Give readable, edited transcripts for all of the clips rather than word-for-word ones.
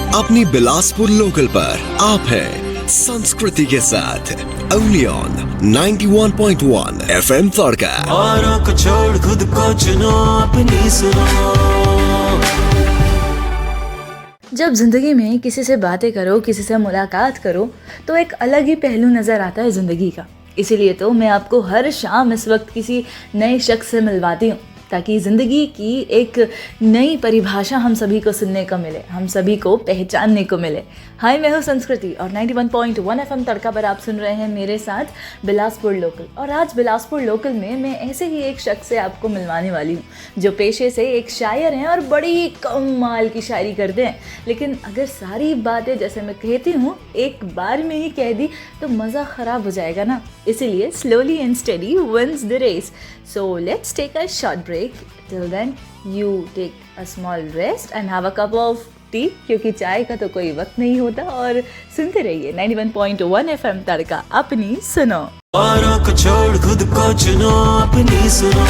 अपनी बिलासपुर लोकल पर आप हैं संस्कृति के साथ ओनली ऑन 91.1 FM तड़का। औरों को छोड़ खुद को चुनो, अपनी सुनो। जब ज़िंदगी में किसी से बातें करो, किसी से मुलाकात करो, तो एक अलग ही पहलू नज़र आता है ज़िंदगी का। इसीलिए तो मैं आपको हर शाम इस वक्त किसी नए शख्स से मिलवाती हूँ, ताकि ज़िंदगी की एक नई परिभाषा हम सभी को सुनने को मिले, हम सभी को पहचानने को मिले। हाय, मैं हूँ संस्कृति और 91.1 FM तड़का पर आप सुन रहे हैं मेरे साथ बिलासपुर लोकल। और आज बिलासपुर लोकल में मैं ऐसे ही एक शख्स से आपको मिलवाने वाली हूँ जो पेशे से एक शायर हैं और बड़ी कमाल की शायरी करते हैं। लेकिन अगर सारी बातें जैसे मैं कहती हूँ एक बार में ही कह दी तो मज़ा ख़राब हो जाएगा ना। इसीलिए slowly and steady wins the race. So let's take a short break. Till then you take a small rest and have a cup of tea, क्योंकि चाय का तो कोई वक्त नहीं होता। और सुनते रहिए 91.1 FM तड़का, अपनी सुनो। औरों को छोड़ खुद को चुनो, अपनी सुनो।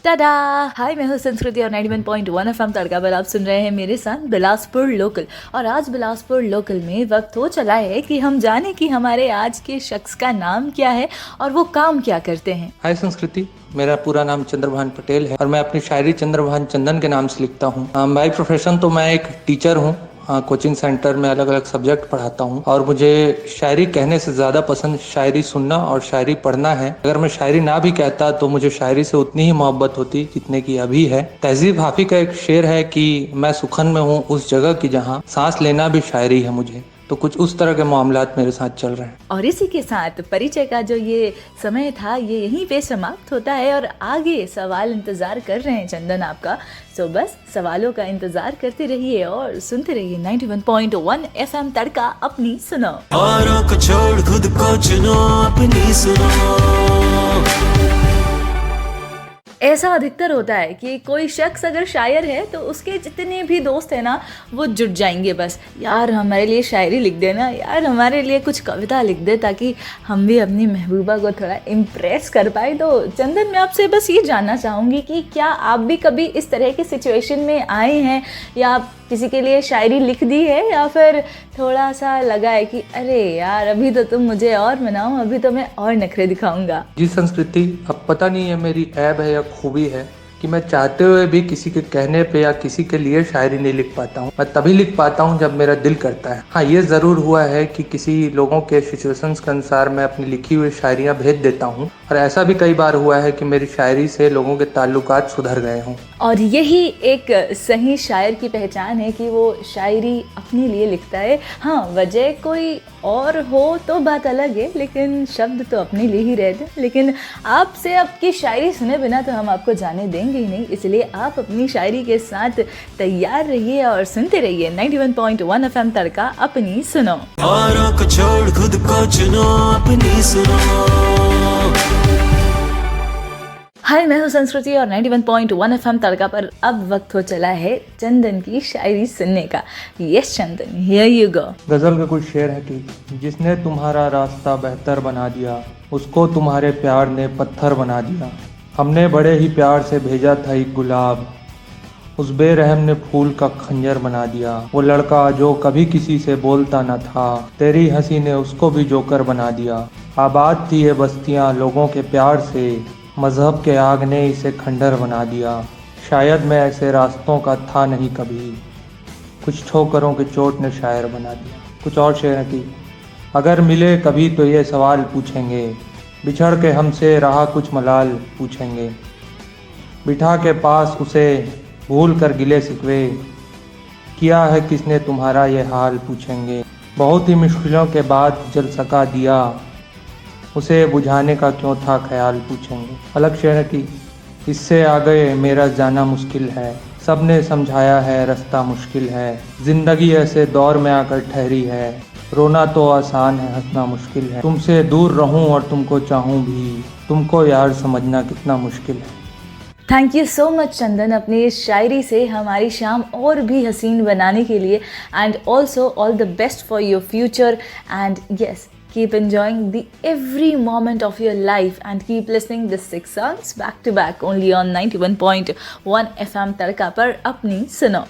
टाडा! हाय, मैं हूँ संस्कृति और 91.1 FM तड़का पर आप सुन रहे हैं मेरे साथ बिलासपुर लोकल। और आज बिलासपुर लोकल में वक्त हो चला है कि हम जाने कि हमारे आज के शख्स का नाम क्या है और वो काम क्या करते हैं। हाय संस्कृति, मेरा पूरा नाम चंद्रभान पटेल है और मैं अपनी शायरी चंद्रभान चंदन के नाम से लिखता हूँ। बाय प्रोफेशन तो मैं एक टीचर हूँ। कोचिंग सेंटर में अलग अलग सब्जेक्ट पढ़ाता हूँ और मुझे शायरी कहने से ज़्यादा पसंद शायरी सुनना और शायरी पढ़ना है। अगर मैं शायरी ना भी कहता तो मुझे शायरी से उतनी ही मोहब्बत होती जितने की अभी है। तहजीब हाफी का एक शेर है कि मैं सुखन में हूँ उस जगह की जहाँ सांस लेना भी शायरी है मुझे। तो कुछ उस तरह के मामलात मेरे साथ चल रहे हैं। और इसी के साथ परिचय का जो ये समय था ये यहीं पे समाप्त होता है और आगे सवाल इंतज़ार कर रहे हैं चंदन आपका। सो बस सवालों का इंतज़ार करते रहिए और सुनते रहिए 91.1 FM तड़का, अपनी सुनो। औरों को छोड़ खुद को चुनो, अपनी सुनो। ऐसा अधिकतर होता है कि कोई शख्स अगर शायर है तो उसके जितने भी दोस्त हैं ना वो जुट जाएंगे, बस यार हमारे लिए शायरी लिख देना, यार हमारे लिए कुछ कविता लिख दे ताकि हम भी अपनी महबूबा को थोड़ा इम्प्रेस कर पाए। तो चंदन, मैं आपसे बस ये जानना चाहूँगी कि क्या आप भी कभी इस तरह की सिचुएशन में आए हैं या आप किसी के लिए शायरी लिख दी है या फिर थोड़ा सा लगा है कि अरे यार अभी तो तुम मुझे और मनाओ, अभी तो मैं और नखरे दिखाऊंगा। जी संस्कृति, अब पता नहीं है मेरी ऐब है या खूबी है कि मैं चाहते हुए भी किसी के कहने पे या किसी के लिए शायरी नहीं लिख पाता हूँ। मैं तभी लिख पाता हूँ जब मेरा दिल करता है। हाँ, ये ज़रूर हुआ है कि किसी लोगों के सिचुएशंस के अनुसार मैं अपनी लिखी हुई शायरियाँ भेज देता हूँ और ऐसा भी कई बार हुआ है कि मेरी शायरी से लोगों के ताल्लुकात सुधर गए हों। और यही एक सही शायर की पहचान है कि वो शायरी अपने लिए लिखता है। हाँ, वजह कोई और हो तो बात अलग है, लेकिन शब्द तो अपने लिए ही रहते हैं। लेकिन आपसे आपकी शायरी सुने बिना तो हम आपको जाने देंगे ही नहीं, इसलिए आप अपनी शायरी के साथ तैयार रहिए और सुनते रहिए 91.1 FM तड़का, अपनी सुनो। औरों को छोड़ खुद को चुनो, अपनी सुनो। हाय, मैं हूँ संस्कृति और 91.1 FM तड़का पर अब वक्त हो चला है चंदन की शायरी सुनने का। Yes Chandan, here you go. गज़ल का कुछ शेर है कि जिसने तुम्हारा रास्ता बेहतर बना दिया उसको तुम्हारे प्यार ने पत्थर बना दिया। हमने बड़े ही प्यार से भेजा था एक गुलाब, उस बेरहम ने फूल का खंजर बना दिया। वो लड़का जो कभी किसी से बोलता न था, तेरी हंसी ने उसको भी जोकर बना दिया। आबाद थी ये बस्तियाँ लोगों के प्यार से, मज़हब के आग ने इसे खंडर बना दिया। शायद मैं ऐसे रास्तों का था नहीं कभी, कुछ ठोकरों के चोट ने शायर बना दिया। कुछ और शेर है कि अगर मिले कभी तो ये सवाल पूछेंगे, बिछड़ के हमसे रहा कुछ मलाल पूछेंगे। बिठा के पास उसे भूल कर गिले सिकवे, किया है किसने तुम्हारा ये हाल पूछेंगे। बहुत ही मुश्किलों के बाद जल सका दिया, उसे बुझाने का क्यों था ख्याल पूछेंगे। अलग शेर है कि इससे आगे मेरा जाना मुश्किल है, सबने समझाया है रास्ता मुश्किल है। ज़िंदगी ऐसे दौर में आकर ठहरी है, रोना तो आसान है हंसना मुश्किल है। तुमसे दूर रहूं और तुमको चाहूं भी, तुमको यार समझना कितना मुश्किल है। थैंक यू सो मच चंदन, अपनी इस शायरी से हमारी शाम और भी हसीन बनाने के लिए। And also all the best for your future. And yes, keep enjoying the every moment of your life and keep listening the 6 songs back to back only on 91.1 FM तड़का पर अपनी सुनो।